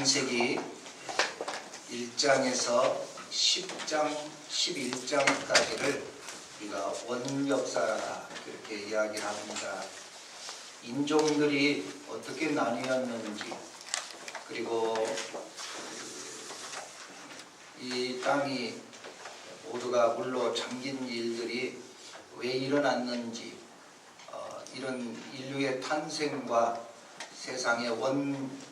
창세기 1장에서 10장, 11장까지를 우리가 원역사라 그렇게 이야기를 합니다. 인종들이 어떻게 나뉘었는지, 그리고 이 땅이 모두가 물로 잠긴 일들이 왜 일어났는지, 이런 인류의 탄생과 세상의 원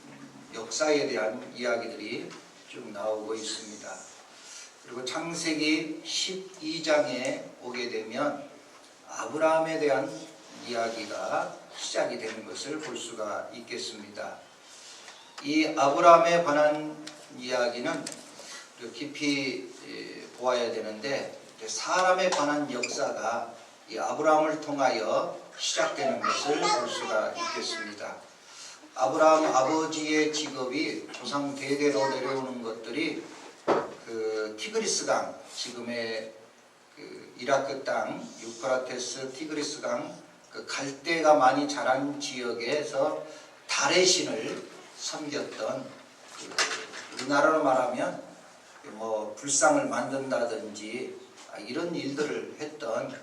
역사에 대한 이야기들이 쭉 나오고 있습니다. 그리고 창세기 12장에 오게 되면 아브라함에 대한 이야기가 시작이 되는 것을 볼 수가 있겠습니다. 이 아브라함에 관한 이야기는 깊이 보아야 되는데, 사람에 관한 역사가 이 아브라함을 통하여 시작되는 것을 볼 수가 있겠습니다. 아브라함 아버지의 직업이 조상 대대로 내려오는 것들이 티그리스 강, 지금의 이라크 땅 유프라테스 티그리스 강 갈대가 많이 자란 지역에서 달의 신을 섬겼던, 우리나라로 말하면 불상을 만든다든지 이런 일들을 했던,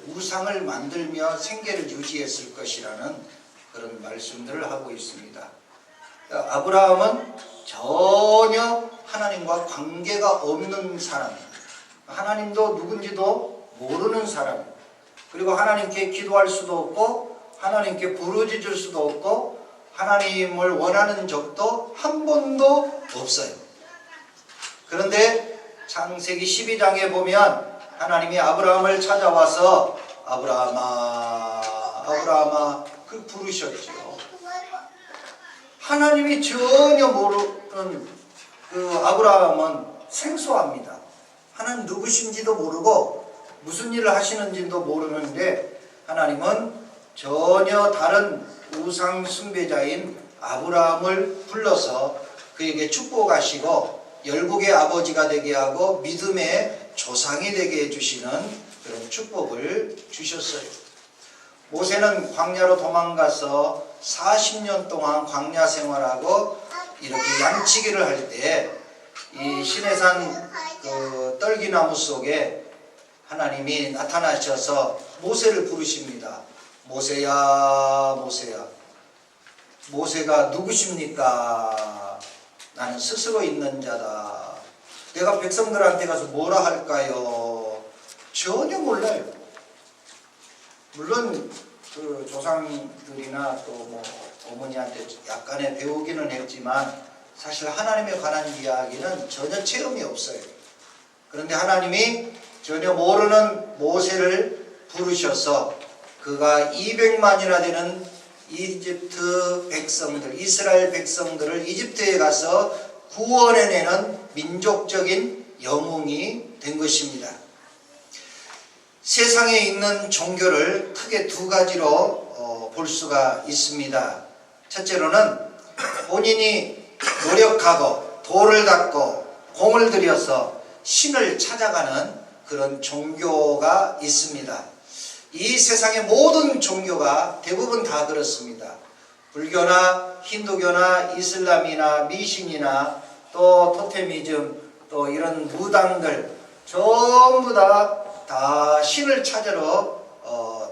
우상을 만들며 생계를 유지했을 것이라는 그런 말씀들을 하고 있습니다. 아브라함은 전혀 하나님과 관계가 없는 사람, 하나님도 누군지도 모르는 사람, 그리고 하나님께 기도할 수도 없고 하나님께 부르짖을 수도 없고 하나님을 원하는 적도 한 번도 없어요. 그런데 창세기 12장에 보면 하나님이 아브라함을 찾아와서 아브라함아, 아브라함아 그 부르셨죠. 하나님이 전혀 모르는 아브라함은 생소합니다. 하나님 누구신지도 모르고 무슨 일을 하시는지도 모르는데, 하나님은 전혀 다른 우상 숭배자인 아브라함을 불러서 그에게 축복하시고 열국의 아버지가 되게 하고 믿음의 조상이 되게 해주시는 그런 축복을 주셨어요. 모세는 광야로 도망가서 40년 동안 광야 생활하고 이렇게 양치기를 할 때 이 시내산 떨기나무 속에 하나님이 나타나셔서 모세를 부르십니다. 모세야, 모세야. 모세가 누구십니까? 나는 스스로 있는 자다. 내가 백성들한테 가서 뭐라 할까요? 전혀 몰라요. 물론 조상들이나 또 어머니한테 약간의 배우기는 했지만 사실 하나님에 관한 이야기는 전혀 체험이 없어요. 그런데 하나님이 전혀 모르는 모세를 부르셔서 그가 200만이나 되는 이집트 백성들, 이스라엘 백성들을 이집트에 가서 구원해내는 민족적인 영웅이 된 것입니다. 세상에 있는 종교를 크게 두 가지로 볼 수가 있습니다. 첫째로는 본인이 노력하고 돌을 닦고 공을 들여서 신을 찾아가는 그런 종교가 있습니다. 이 세상의 모든 종교가 대부분 다 그렇습니다. 불교나 힌두교나 이슬람이나 미신이나 또 토테미즘, 또 이런 무당들 전부 다 신을 찾으러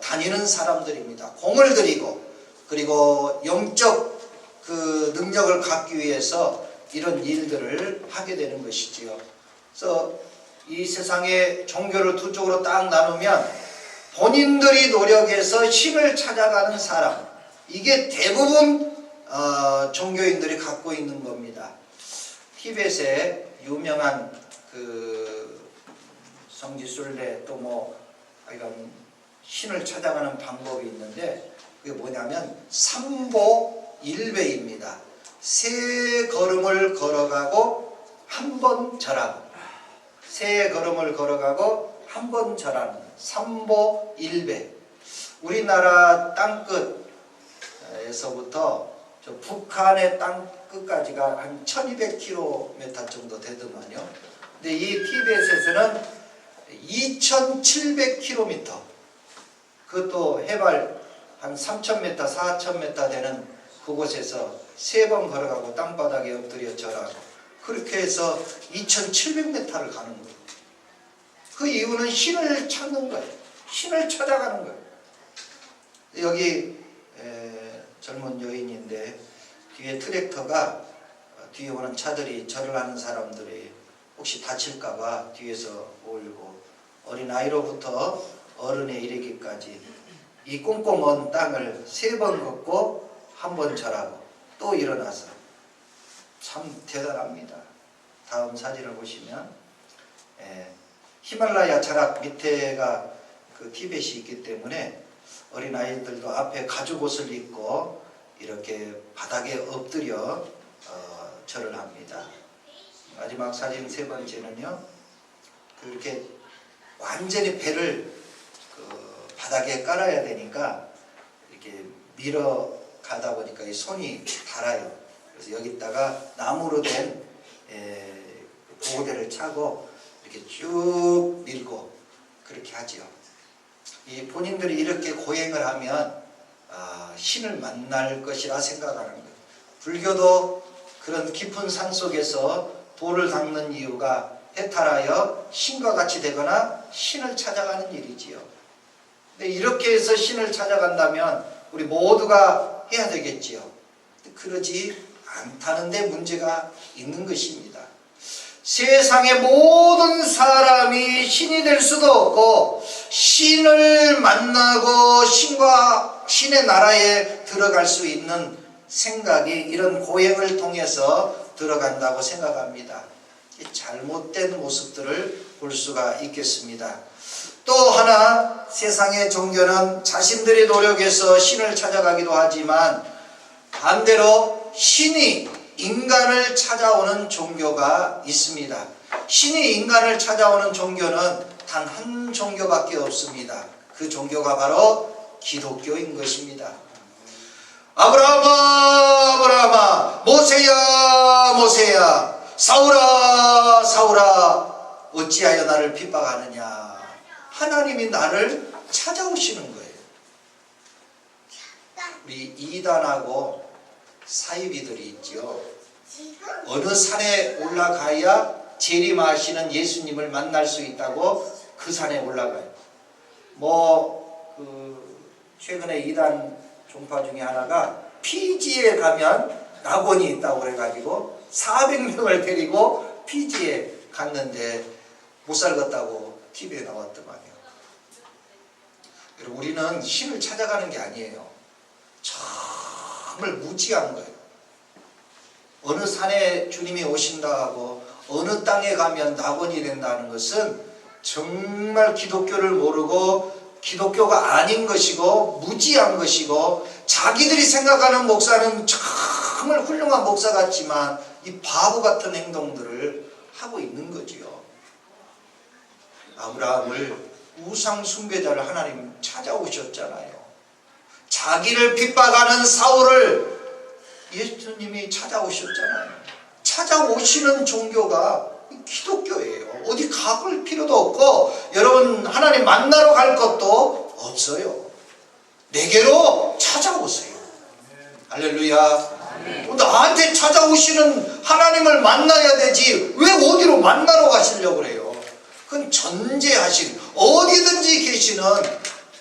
다니는 사람들입니다. 공을 들이고, 그리고 영적 능력을 갖기 위해서 이런 일들을 하게 되는 것이지요. 그래서 이 세상의 종교를 두 쪽으로 딱 나누면 본인들이 노력해서 신을 찾아가는 사람, 이게 대부분 종교인들이 갖고 있는 겁니다. 티벳의 유명한 성지순례 또 이런 신을 찾아가는 방법이 있는데, 그게 뭐냐면 삼보일배입니다. 세 걸음을 걸어가고 한 번 절하고, 세 걸음을 걸어가고 한 번 절하는 삼보일배. 우리나라 땅끝에서부터 저 북한의 땅끝까지가 한 1200km 정도 되더만요. 근데 이 티벳에서는 2700km, 그것도 해발 한 3000m, 4000m 되는 그곳에서 3번 걸어가고 땅바닥에 엎드려 절하고 그렇게 해서 2700m를 가는 거예요. 그 이유는 신을 찾는 거예요. 신을 찾아가는 거예요. 여기 젊은 여인인데 뒤에 트랙터가 뒤에 오는 차들이 절을 하는 사람들이 혹시 다칠까봐 뒤에서 몰고 어린아이로부터 어른에 이르기까지 이 꼼꼼한 땅을 3번 걷고 1번 절하고 또 일어나서 참 대단합니다. 다음 사진을 보시면 히말라야 자락 밑에가 그 티벳이 있기 때문에 어린아이들도 앞에 가죽옷을 입고 이렇게 바닥에 엎드려 절을 합니다. 마지막 사진 3번째는요. 그렇게 완전히 배를 그 바닥에 깔아야 되니까 이렇게 밀어 가다 보니까 이 손이 닳아요. 그래서 여기다가 나무로 된 보호대를 차고 이렇게 쭉 밀고 그렇게 하지요. 이 본인들이 이렇게 고행을 하면 신을 만날 것이라 생각하는 거예요. 불교도 그런 깊은 산 속에서 돌을 닦는 이유가 해탈하여 신과 같이 되거나 신을 찾아가는 일이지요. 근데 이렇게 해서 신을 찾아간다면 우리 모두가 해야 되겠지요. 그러지 않다는 데 문제가 있는 것입니다. 세상의 모든 사람이 신이 될 수도 없고 신을 만나고 신의 나라에 들어갈 수 있는 생각이 이런 고행을 통해서 들어간다고 생각합니다. 잘못된 모습들을 볼 수가 있겠습니다. 또 하나 세상의 종교는 자신들이 노력해서 신을 찾아가기도 하지만 반대로 신이 인간을 찾아오는 종교가 있습니다. 신이 인간을 찾아오는 종교는 단 한 종교밖에 없습니다. 그 종교가 바로 기독교인 것입니다. 아브라함아 아브라함아 모세야 모세야 사울아 사울아 어찌하여 나를 핍박하느냐. 하나님이 나를 찾아오시는 거예요. 우리 이단하고 사이비들이 있죠. 어느 산에 올라가야 재림하시는 예수님을 만날 수 있다고 그 산에 올라가요. 최근에 이단 종파 중에 하나가 피지에 가면 낙원이 있다고 그래가지고 400명을 데리고 피지에 갔는데 못 살겠다고 TV에 나왔더만요. 여러분, 우리는 신을 찾아가는 게 아니에요. 정말 무지한 거예요. 어느 산에 주님이 오신다 하고 어느 땅에 가면 낙원이 된다는 것은 정말 기독교를 모르고 기독교가 아닌 것이고 무지한 것이고 자기들이 생각하는 목사는 정말 훌륭한 목사 같지만 이 바보 같은 행동들을 하고 있는 거지요. 아브라함을 우상 숭배자를 하나님 찾아오셨잖아요. 자기를 핍박하는 사울을 예수님이 찾아오셨잖아요. 찾아오시는 종교가 기독교예요. 어디 가볼 필요도 없고 여러분 하나님 만나러 갈 것도 없어요. 내게로 찾아오세요. 할렐루야. 나한테 찾아오시는 하나님을 만나야 되지 왜 어디로 만나러 가시려고 그래요. 그건 전제하신 어디든지 계시는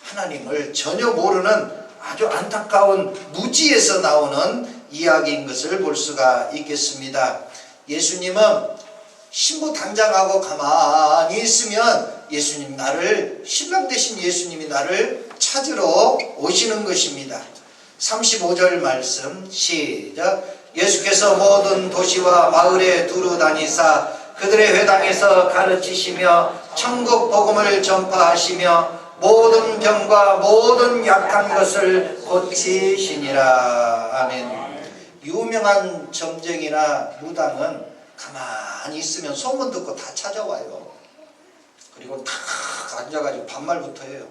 하나님을 전혀 모르는 아주 안타까운 무지에서 나오는 이야기인 것을 볼 수가 있겠습니다. 예수님은 신부 단장하고 가만히 있으면 예수님 나를 신랑 되신 예수님이 나를 찾으러 오시는 것입니다. 35절 말씀 시작. 예수께서 모든 도시와 마을에 두루 다니사 그들의 회당에서 가르치시며 천국 복음을 전파하시며 모든 병과 모든 약한 것을 고치시니라. 아멘. 유명한 점쟁이나 무당은 가만히 있으면 소문 듣고 다 찾아와요. 그리고 탁 앉아가지고 반말부터 해요.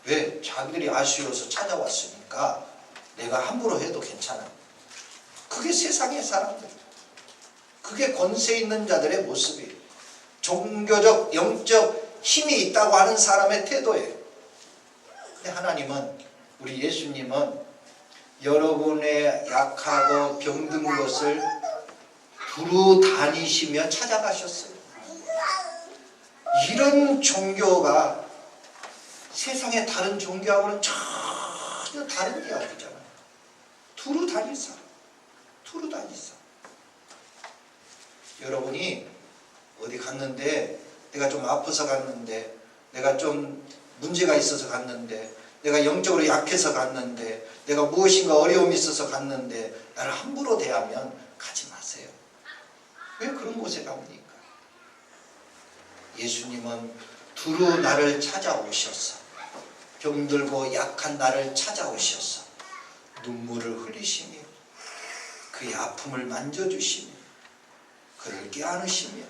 왜? 자기들이 아쉬워서 찾아왔으니까 내가 함부로 해도 괜찮아요. 그게 세상의 사람들, 그게 권세 있는 자들의 모습이에요. 종교적 영적 힘이 있다고 하는 사람의 태도예요. 근데 하나님은, 우리 예수님은 여러분의 약하고 병든 것을 두루 다니시며 찾아가셨어요. 이런 종교가 세상의 다른 종교하고는 전혀 다른 이야기잖아요. 두루 다니사. 두루 다니사. 여러분이 어디 갔는데, 내가 좀 아파서 갔는데, 내가 좀 문제가 있어서 갔는데, 내가 영적으로 약해서 갔는데, 내가 무엇인가 어려움이 있어서 갔는데 나를 함부로 대하면 가지 마세요. 왜 그런 곳에 갑니까? 예수님은 두루 나를 찾아오셔서, 병들고 약한 나를 찾아오셔서 눈물을 흘리시며 그의 아픔을 만져주시며 그를 껴안으시며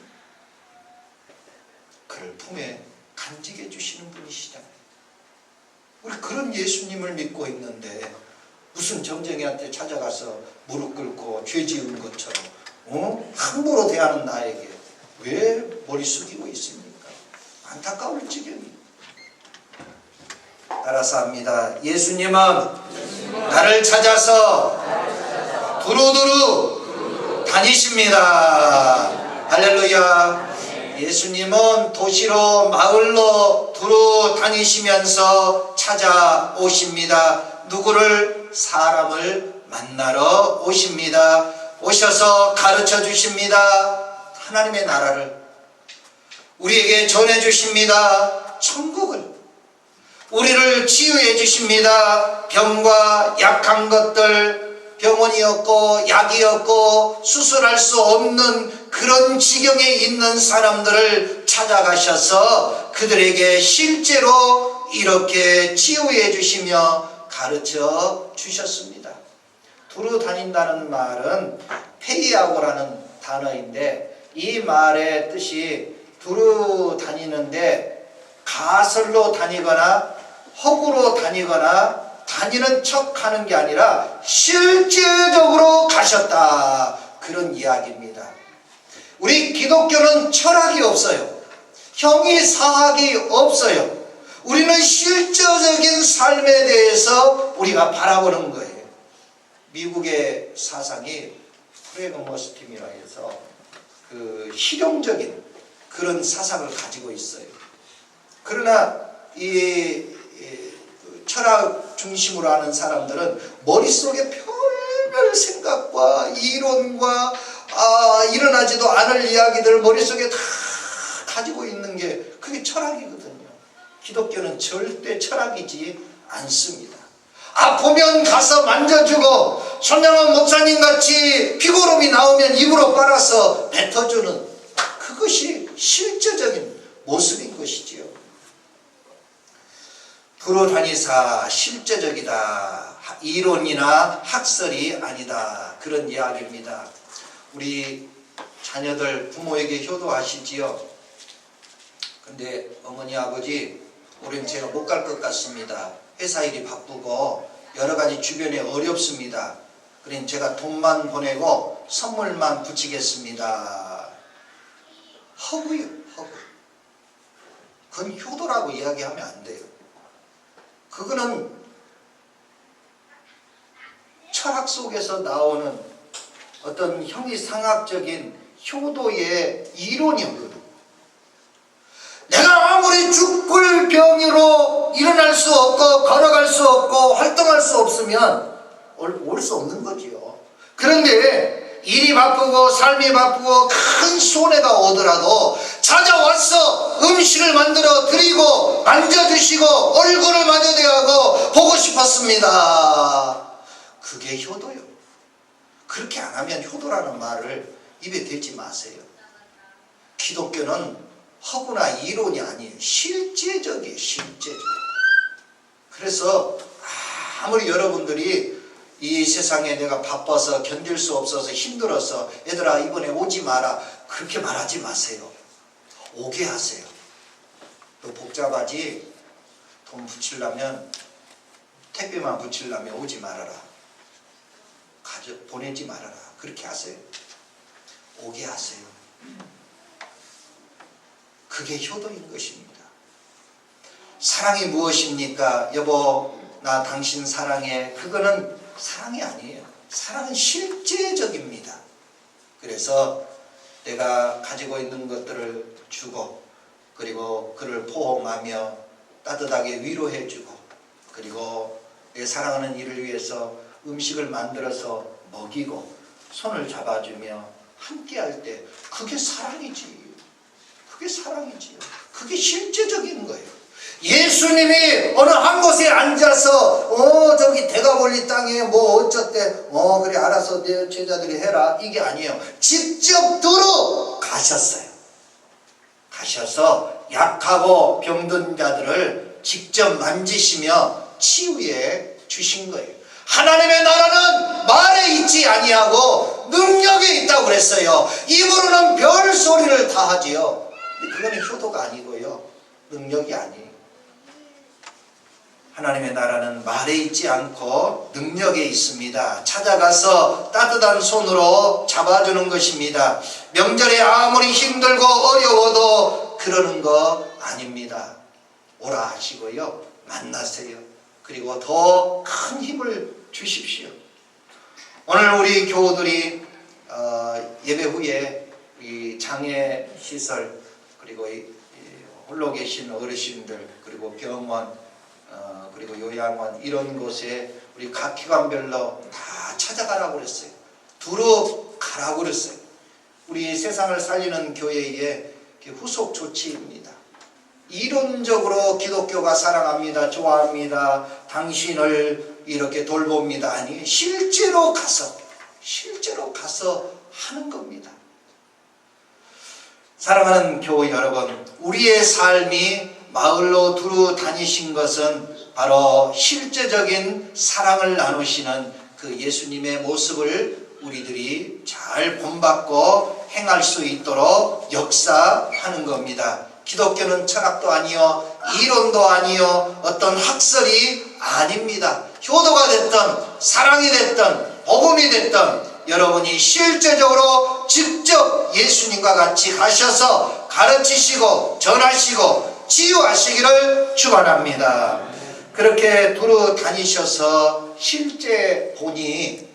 그를 품에 간직해 주시는 분이시잖아요. 우리 그런 예수님을 믿고 있는데 무슨 점쟁이한테 찾아가서 무릎 꿇고 죄 지은 것처럼 함부로 대하는 나에게 왜 머리 숙이고 있습니까? 안타까울 지경이. 따라서 합니다. 예수님은 나를 찾아서 두루두루 다니십니다. 할렐루야. 예수님은 도시로 마을로 두루 다니시면서 찾아오십니다. 누구를? 사람을 만나러 오십니다. 오셔서 가르쳐 주십니다. 하나님의 나라를 우리에게 전해 주십니다. 천국을 우리를 치유해 주십니다. 병과 약한 것들, 병원이 없고 약이 없고 수술할 수 없는 그런 지경에 있는 사람들을 찾아가셔서 그들에게 실제로 이렇게 치유해 주시며 가르쳐 주셨습니다. 두루 다닌다는 말은 페이아고라는 단어인데, 이 말의 뜻이 두루 다니는데 가설로 다니거나 허구로 다니거나 다니는 척 하는 게 아니라 실제적으로 가셨다, 그런 이야기입니다. 우리 기독교는 철학이 없어요. 형이 사학이 없어요. 우리는 실제적인 삶에 대해서 우리가 바라보는 거예요. 미국의 사상이 프레그머스팀이라 해서 그 실용적인 그런 사상을 가지고 있어요. 그러나 이 철학 중심으로 하는 사람들은 머릿속에 별별 생각과 이론과 일어나지도 않을 이야기들을 머릿속에 다 가지고 있는 게 그게 철학이거든요. 기독교는 절대 철학이지 않습니다. 아프면 가서 만져주고 손양원 목사님 같이 피고름이 나오면 입으로 빨아서 뱉어주는 그것이 실제적인 모습인 것이지요. 두루 다니사 실제적이다. 이론이나 학설이 아니다. 그런 이야기입니다. 우리 자녀들 부모에게 효도하시지요. 근데 어머니 아버지, 올해는 제가 못 갈 것 같습니다. 회사 일이 바쁘고 여러 가지 주변에 어렵습니다. 그러니 제가 돈만 보내고 선물만 붙이겠습니다. 허구요, 허구. 그건 효도라고 이야기하면 안 돼요. 그거는 철학 속에서 나오는 어떤 형이상학적인 효도의 이론이었거든. 내가 아무리 죽을 병으로 일어날 수 없고 걸어갈 수 없고 활동할 수 없으면 올 수 없는 거지요. 그런데 일이 바쁘고 삶이 바쁘고 큰 손해가 오더라도 찾아와서 음식을 만들어 드리고 만져주시고 얼굴을 마주대하고 보고 싶었습니다. 그게 효도요. 그렇게 안 하면 효도라는 말을 입에 대지 마세요. 기독교는 허구나 이론이 아니에요. 실제적이에요. 실제적. 그래서 아무리 여러분들이 이 세상에 내가 바빠서 견딜 수 없어서 힘들어서 얘들아 이번에 오지 마라 그렇게 말하지 마세요. 오게 하세요. 또 복잡하지? 돈 붙이려면 택배만 붙이려면 오지 말아라. 보내지 말아라. 그렇게 하세요. 오게 하세요. 그게 효도인 것입니다. 사랑이 무엇입니까? 여보 나 당신 사랑해. 그거는 사랑이 아니에요. 사랑은 실제적입니다. 그래서 내가 가지고 있는 것들을 주고, 그리고 그를 포옹하며 따뜻하게 위로해주고, 그리고 내 사랑하는 이를 위해서 음식을 만들어서 먹이고 손을 잡아주며 함께할 때, 그게 사랑이지. 그게 사랑이지요. 그게 실제적인 거예요. 예수님이 어느 한 곳에 앉아서 저기 대가볼리 땅에 뭐 어쩌대, 그래 알아서 내 제자들이 해라, 이게 아니에요. 직접 들어가셨어요. 가셔서 약하고 병든 자들을 직접 만지시며 치유해 주신 거예요. 하나님의 나라는 말에 있지 아니하고 능력에 있다고 그랬어요. 입으로는 별 소리를 다 하지요. 근데 그거는 효도가 아니고요, 능력이 아니에요. 하나님의 나라는 말에 있지 않고 능력에 있습니다. 찾아가서 따뜻한 손으로 잡아주는 것입니다. 명절에 아무리 힘들고 어려워도 그러는 거 아닙니다. 오라 하시고요, 만나세요. 그리고 더 큰 힘을 주십시오. 오늘 우리 교우들이 예배 후에 이 장애 시설, 그리고 홀로 계신 어르신들, 그리고 병원, 그리고 요양원, 이런 곳에 우리 각 기관별로 다 찾아가라고 그랬어요. 두루 가라고 그랬어요. 우리 세상을 살리는 교회의 후속 조치입니다. 이론적으로 기독교가 사랑합니다, 좋아합니다, 당신을 이렇게 돌봅니다, 아니, 실제로 가서 하는 겁니다. 사랑하는 교회 여러분, 우리의 삶이 마을로 두루 다니신 것은 바로 실제적인 사랑을 나누시는 그 예수님의 모습을 우리들이 잘 본받고 행할 수 있도록 역사하는 겁니다. 기독교는 철학도 아니요, 이론도 아니요, 어떤 학설이 아닙니다. 효도가 됐든 사랑이 됐든 복음이 됐든 여러분이 실제적으로 직접 예수님과 같이 가셔서 가르치시고 전하시고 치유하시기를 축원합니다. 그렇게 두루 다니셔서 실제 보니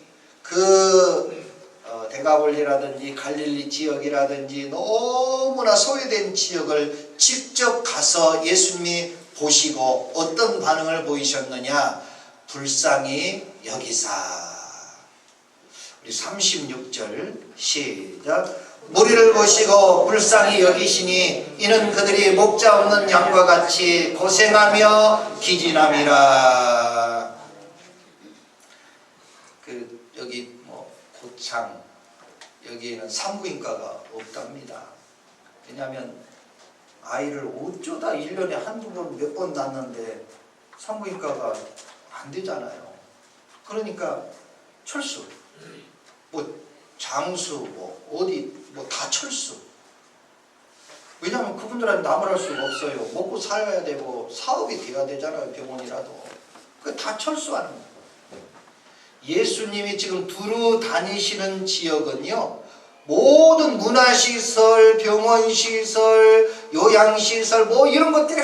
데가볼리라든지 갈릴리 지역이라든지 너무나 소외된 지역을 직접 가서 예수님이 보시고 어떤 반응을 보이셨느냐? 불쌍히 여기사. 우리 36절 시작. 무리를 보시고 불쌍히 여기시니 이는 그들이 목자 없는 양과 같이 고생하며 기진함이라. 여기 고창 여기에는 산부인과가 없답니다. 왜냐하면 아이를 어쩌다 1년에 한두 번 몇 번 낳는데 산부인과가 안 되잖아요. 그러니까 철수, 장수, 어디 다 철수. 왜냐하면 그분들한테 나무랄 수가 없어요. 먹고 살아야 되고 사업이 돼야 되잖아요. 병원이라도. 다 철수하는 거예요. 예수님이 지금 두루 다니시는 지역은요, 모든 문화시설, 병원시설, 요양시설 이런 것들이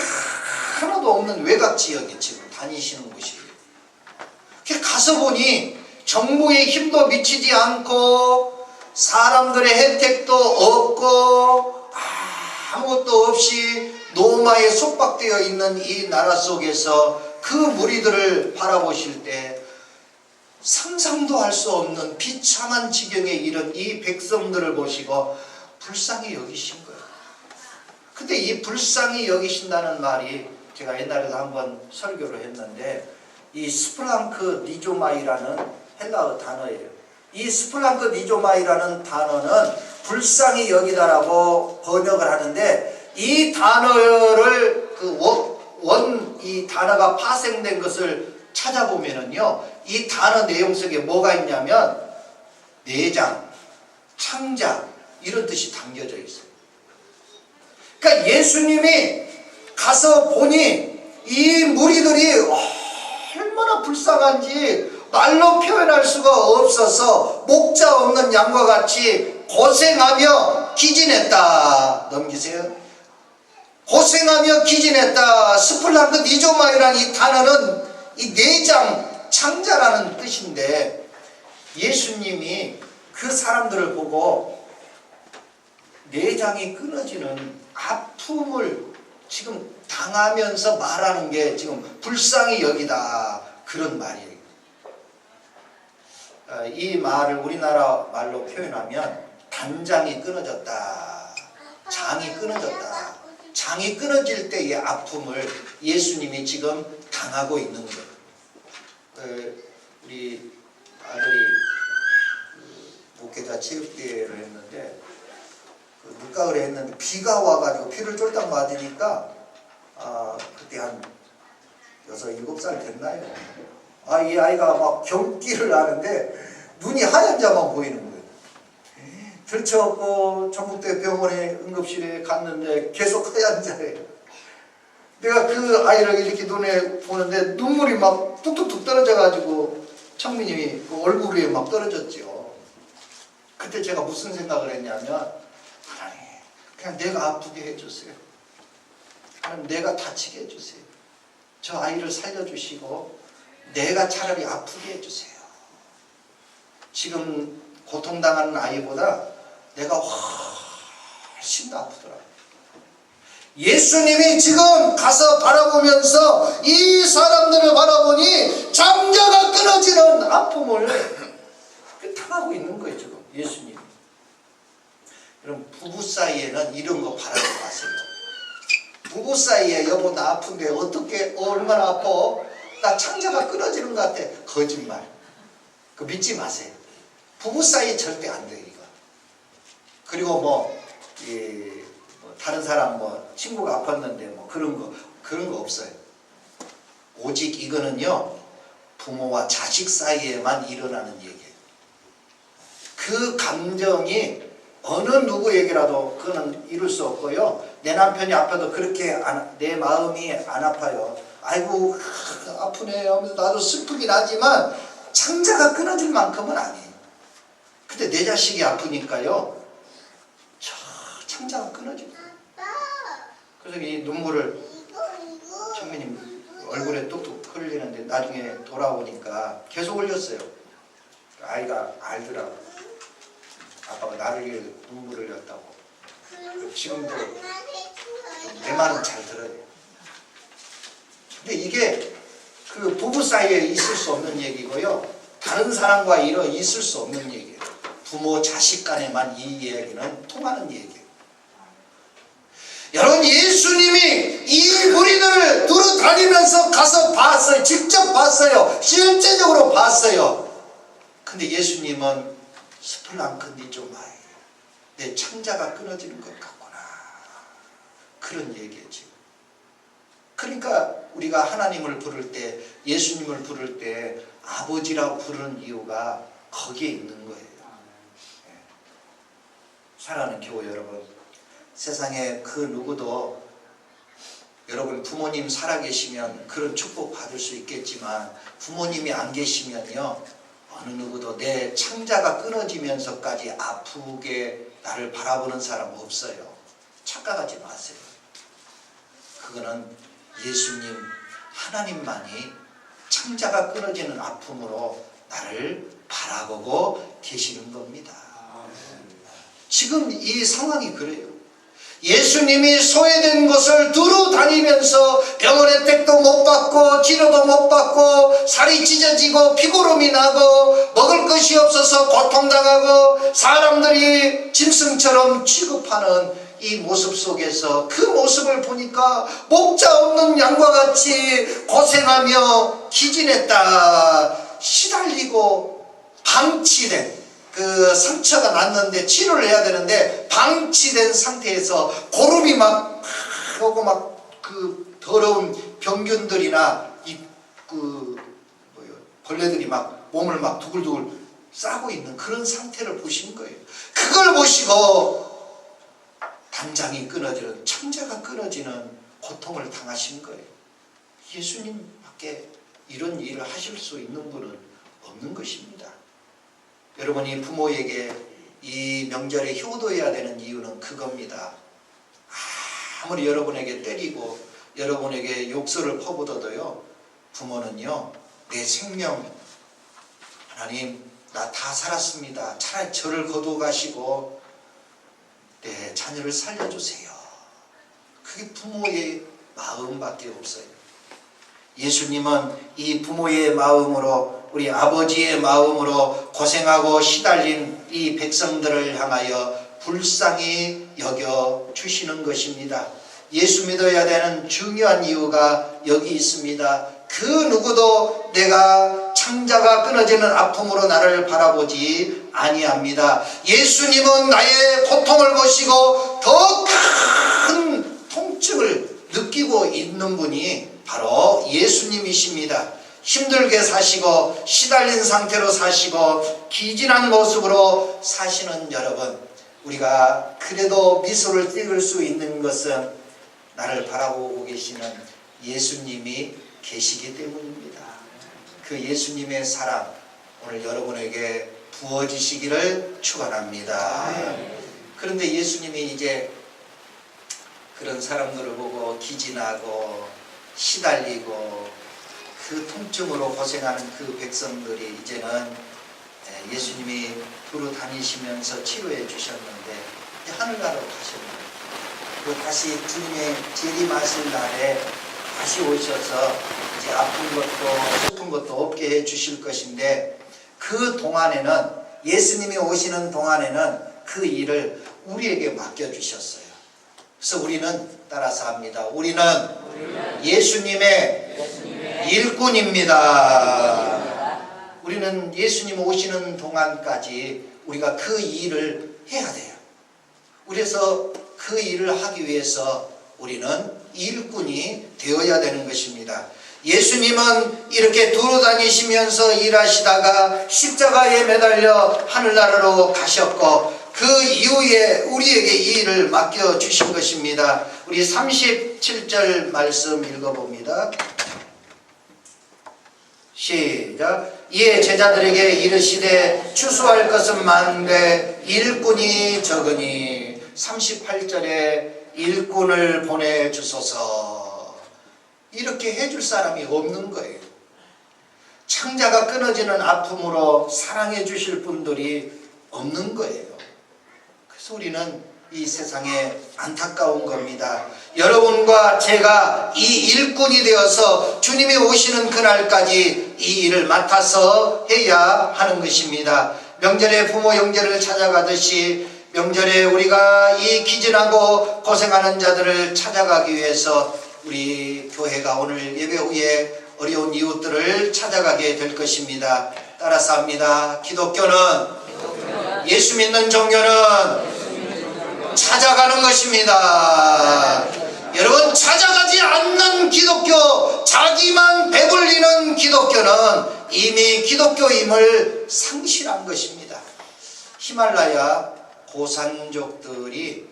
하나도 없는 외곽지역에 지금 다니시는 곳이에요. 가서 보니 정부의 힘도 미치지 않고 사람들의 혜택도 없고 아무것도 없이 노마에 속박되어 있는 이 나라 속에서 그 무리들을 바라보실 때 상상도 할 수 없는 비참한 지경에 이른 이 백성들을 보시고 불쌍히 여기신 거예요. 근데 이 불쌍히 여기신다는 말이 제가 옛날에도 한번 설교를 했는데 이 스플랑크 니조마이라는 헬라어 단어예요. 이 스플랑크 니조마이라는 단어는 불쌍히 여기다라고 번역을 하는데 이 단어를 이 단어가 파생된 것을 찾아보면은요, 이 단어 내용 속에 뭐가 있냐면 내장, 창자 이런 뜻이 담겨져 있어요. 그러니까 예수님이 가서 보니 이 무리들이 얼마나 불쌍한지 말로 표현할 수가 없어서 목자 없는 양과 같이 고생하며 기진했다. 넘기세요. 고생하며 기진했다. 스플랑크 니조마이라는 이 단어는 이 내장, 창자라는 뜻인데 예수님이 그 사람들을 보고 내장이 끊어지는 아픔을 지금 당하면서 말하는 게 지금 불쌍히 여기다, 그런 말이에요. 이 말을 우리나라 말로 표현하면 단장이 끊어졌다, 장이 끊어졌다. 장이 끊어질 때의 아픔을 예수님이 지금 당하고 있는 거예요. 우리 아들이 목회자 체육대회를 했는데 늦가을에 했는데 비가 와가지고 비를 쫄딱 맞으니까 그때 한 6, 7살 됐나요? 이 아이가 막 경기를 하는데 눈이 하얀 자만 보이는 거예요. 들쳐갖고 전북대 병원에 응급실에 갔는데 계속 하얀 자예요. 내가 그 아이를 이렇게 눈에 보는데 눈물이 막 뚝뚝뚝 떨어져가지고 청민이 그 얼굴 위에 막 떨어졌죠. 그때 제가 무슨 생각을 했냐면, 하나님 그냥 내가 아프게 해주세요. 하나님 내가 다치게 해주세요. 저 아이를 살려주시고 내가 차라리 아프게 해주세요. 지금 고통당하는 아이보다 내가 훨씬 더 아프더라고요. 예수님이 지금 가서 바라보면서 이 사람들을 바라보니 창자가 끊어지는 아픔을 당하고 있는 거예요. 지금 예수님. 여러분, 부부 사이에는 이런 거 바라지 마세요. 부부 사이에 여보 나 아픈데 어떻게 얼마나 아파? 나 창자가 끊어지는 것 같아. 거짓말. 그거 믿지 마세요. 부부 사이에 절대 안 돼요. 이거. 그리고 다른 사람 친구가 아팠는데 그런 거 없어요. 오직 이거는요 부모와 자식 사이에만 일어나는 얘기예요. 그 감정이 어느 누구에게라도 그거는 이룰 수 없고요. 내 남편이 아파도 그렇게 내 마음이 안 아파요. 아이고 아프네 하면서 나도 슬프긴 하지만 창자가 끊어질 만큼은 아니에요. 근데 내 자식이 아프니까요 창자가 끊어집니다. 그래서 이 눈물을 청민님 얼굴에 뚝뚝 흘리는데 나중에 돌아오니까 계속 흘렸어요. 아이가 알더라고. 아빠가 나를 위해 눈물을 흘렸다고. 지금도 내 말은 잘 들어요. 근데 이게 그 부부 사이에 있을 수 없는 얘기고요. 다른 사람과 있을 수 없는 얘기예요. 부모 자식 간에만 이 이야기는 통하는 얘기예요. 여러분, 예수님이 이 무리들을 두루 다니면서 가서 봤어요. 직접 봤어요. 실제적으로 봤어요. 근데 예수님은 스플랑크니 좀 아이, 내 창자가 끊어지는 것 같구나. 그런 얘기예요 지금. 그러니까 우리가 하나님을 부를 때, 예수님을 부를 때 아버지라고 부르는 이유가 거기에 있는 거예요. 사랑하는 교회 여러분, 세상에 그 누구도 여러분 부모님 살아계시면 그런 축복 받을 수 있겠지만 부모님이 안 계시면요 어느 누구도 내 창자가 끊어지면서까지 아프게 나를 바라보는 사람 없어요. 착각하지 마세요. 그거는 예수님 하나님만이 창자가 끊어지는 아픔으로 나를 바라보고 계시는 겁니다. 지금 이 상황이 그래요. 예수님이 소외된 곳을 두루 다니면서 병원 혜택도 못 받고 치료도 못 받고 살이 찢어지고 피고름이 나고 먹을 것이 없어서 고통당하고 사람들이 짐승처럼 취급하는 이 모습 속에서 그 모습을 보니까 목자 없는 양과 같이 고생하며 기진했다. 시달리고 방치된 그 상처가 났는데 치료를 해야 되는데 방치된 상태에서 고름이 막 오고 막 그 더러운 병균들이나 벌레들이 막 몸을 막 두글두글 싸고 있는 그런 상태를 보신 거예요. 그걸 보시고 단장이 끊어지는, 창자가 끊어지는 고통을 당하신 거예요. 예수님밖에 이런 일을 하실 수 있는 분은 없는 것입니다. 여러분이 부모에게 이 명절에 효도해야 되는 이유는 그겁니다. 아무리 여러분에게 때리고 여러분에게 욕설을 퍼붓어도요 부모는요 내 생명 하나님 나 다 살았습니다. 차라리 저를 거두어 가시고 내 자녀를 살려주세요. 그게 부모의 마음밖에 없어요. 예수님은 이 부모의 마음으로 우리 아버지의 마음으로 고생하고 시달린 이 백성들을 향하여 불쌍히 여겨 주시는 것입니다. 예수 믿어야 되는 중요한 이유가 여기 있습니다. 그 누구도 내가 창자가 끊어지는 아픔으로 나를 바라보지 아니합니다. 예수님은 나의 고통을 보시고 더 큰 통증을 느끼고 있는 분이 바로 예수님이십니다. 힘들게 사시고 시달린 상태로 사시고 기진한 모습으로 사시는 여러분, 우리가 그래도 미소를 띄울 수 있는 것은 나를 바라보고 계시는 예수님이 계시기 때문입니다. 그 예수님의 사랑 오늘 여러분에게 부어지시기를 축원합니다. 그런데 예수님이 이제 그런 사람들을 보고 기진하고 시달리고 그 통증으로 고생하는 그 백성들이 이제는 예수님이 두루 다니시면서 치료해 주셨는데 하늘나라로 가셨네요. 그리고 다시 주님의 재림하실 날에 다시 오셔서 이제 아픈 것도 슬픈 것도 없게 해 주실 것인데, 그 동안에는, 예수님이 오시는 동안에는 그 일을 우리에게 맡겨 주셨어요. 그래서 우리는 따라서 합니다. 우리는 예수님의 일꾼입니다. 우리는 예수님 오시는 동안까지 우리가 그 일을 해야 돼요. 그래서 그 일을 하기 위해서 우리는 일꾼이 되어야 되는 것입니다. 예수님은 이렇게 두루 다니시면서 일하시다가 십자가에 매달려 하늘나라로 가셨고, 그 이후에 우리에게 이 일을 맡겨주신 것입니다. 우리 37절 말씀 읽어봅니다. 시작. 이에 제자들에게 이르시되 추수할 것은 많은데 일꾼이 적으니 38절에 일꾼을 보내주소서. 이렇게 해줄 사람이 없는 거예요. 창자가 끊어지는 아픔으로 사랑해 주실 분들이 없는 거예요. 그래서 우리는 이 세상에 안타까운 겁니다. 여러분과 제가 이 일꾼이 되어서 주님이 오시는 그날까지 이 일을 맡아서 해야 하는 것입니다. 명절에 부모 형제를 찾아가듯이 명절에 우리가 이 기진하고 고생하는 자들을 찾아가기 위해서 우리 교회가 오늘 예배 후에 어려운 이웃들을 찾아가게 될 것입니다. 따라서 합니다. 기독교는 예수 믿는 종교는 찾아가는 것입니다. 여러분, 찾아가지 않는 기독교, 자기만 배불리는 기독교는 이미 기독교임을 상실한 것입니다. 히말라야 고산족들이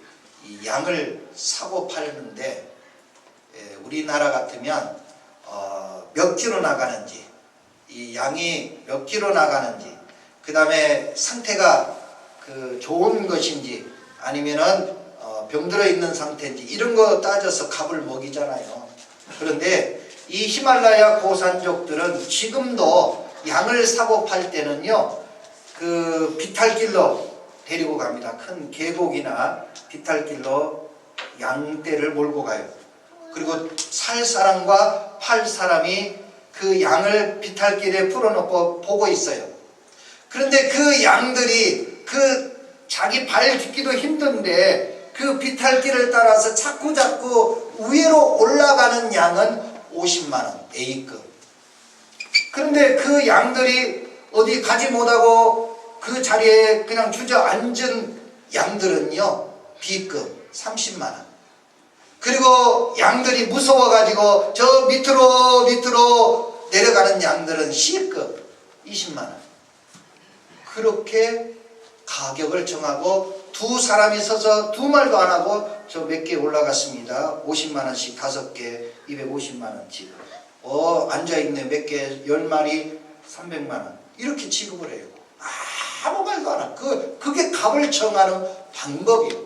이 양을 사고 팔는데 우리나라 같으면 몇 킬로 나가는지, 이 양이 몇 킬로 나가는지, 그 다음에 상태가 좋은 것인지 아니면은 병들어 있는 상태인지 이런 거 따져서 값을 먹이잖아요. 그런데 이 히말라야 고산족들은 지금도 양을 사고 팔 때는요, 그 비탈길로 데리고 갑니다. 큰 계곡이나 비탈길로 양떼를 몰고 가요. 그리고 살 사람과 팔 사람이 그 양을 비탈길에 풀어놓고 보고 있어요. 그런데 그 양들이 자기 발 딛기도 힘든데 그 비탈길을 따라서 자꾸 위로 올라가는 양은 50만원 A급. 그런데 그 양들이 어디 가지 못하고 그 자리에 그냥 주저앉은 양들은요, B급 30만원. 그리고 양들이 무서워가지고 저 밑으로 내려가는 양들은 C급 20만원. 그렇게 가격을 정하고 두 사람이 서서 두 말도 안 하고 저 몇 개 올라갔습니다. 50만원씩 5개 250만원씩. 앉아있네 몇 개 10마리 300만원. 이렇게 지급을 해요. 아무 말도 안 하고. 그게 값을 정하는 방법이에요.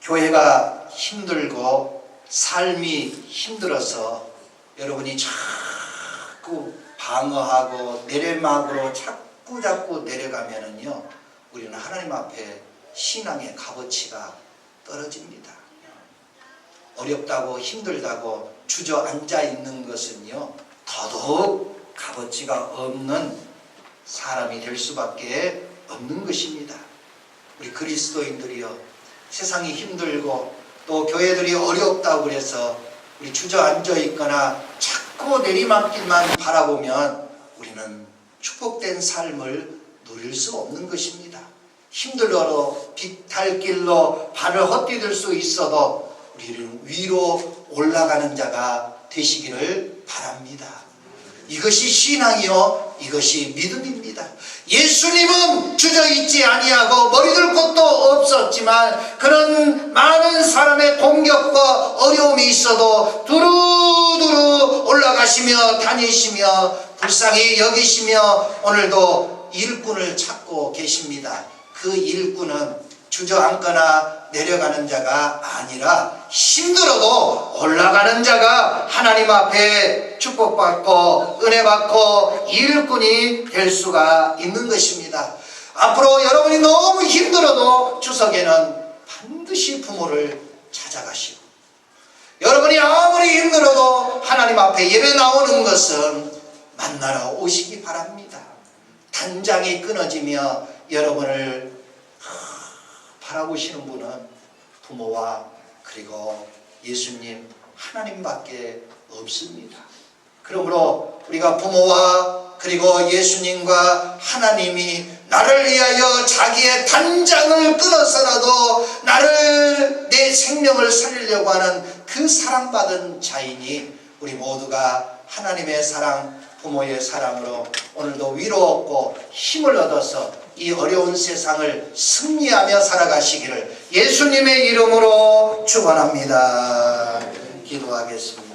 교회가 힘들고 삶이 힘들어서 여러분이 자꾸 방어하고 내리막으로 자꾸 내려가면은요, 우리는 하나님 앞에 신앙의 값어치가 떨어집니다. 어렵다고 힘들다고 주저앉아 있는 것은요, 더더욱 값어치가 없는 사람이 될 수밖에 없는 것입니다. 우리 그리스도인들이요, 세상이 힘들고 또 교회들이 어렵다고 그래서 우리 주저앉아 있거나 자꾸 내리막길만 바라보면 우리는 축복된 삶을 누릴 수 없는 것입니다. 힘들어도 비탈길로 발을 헛디딜 수 있어도 우리는 위로 올라가는 자가 되시기를 바랍니다. 이것이 신앙이요, 이것이 믿음입니다. 예수님은 주저있지 아니하고 머리둘 곳도 없었지만 그런 많은 사람의 공격과 어려움이 있어도 두루두루 올라가시며 다니시며 불쌍히 여기시며 오늘도 일꾼을 찾고 계십니다. 그 일꾼은 주저앉거나 내려가는 자가 아니라 힘들어도 올라가는 자가 하나님 앞에 축복받고 은혜받고 일꾼이 될 수가 있는 것입니다. 앞으로 여러분이 너무 힘들어도 추석에는 반드시 부모를 찾아가시고, 여러분이 아무리 힘들어도 하나님 앞에 예배 나오는 것은 만나러 오시기 바랍니다. 단장이 끊어지며 여러분을 바라보시는 분은 부모와 그리고 예수님 하나님밖에 없습니다. 그러므로 우리가 부모와 그리고 예수님과 하나님이 나를 위하여 자기의 단장을 끊어서라도 나를, 내 생명을 살리려고 하는 그 사랑받은 자이니 우리 모두가 하나님의 사랑, 부모의 사랑으로 오늘도 위로 얻고 힘을 얻어서 이 어려운 세상을 승리하며 살아가시기를 예수님의 이름으로 축원합니다. 기도하겠습니다.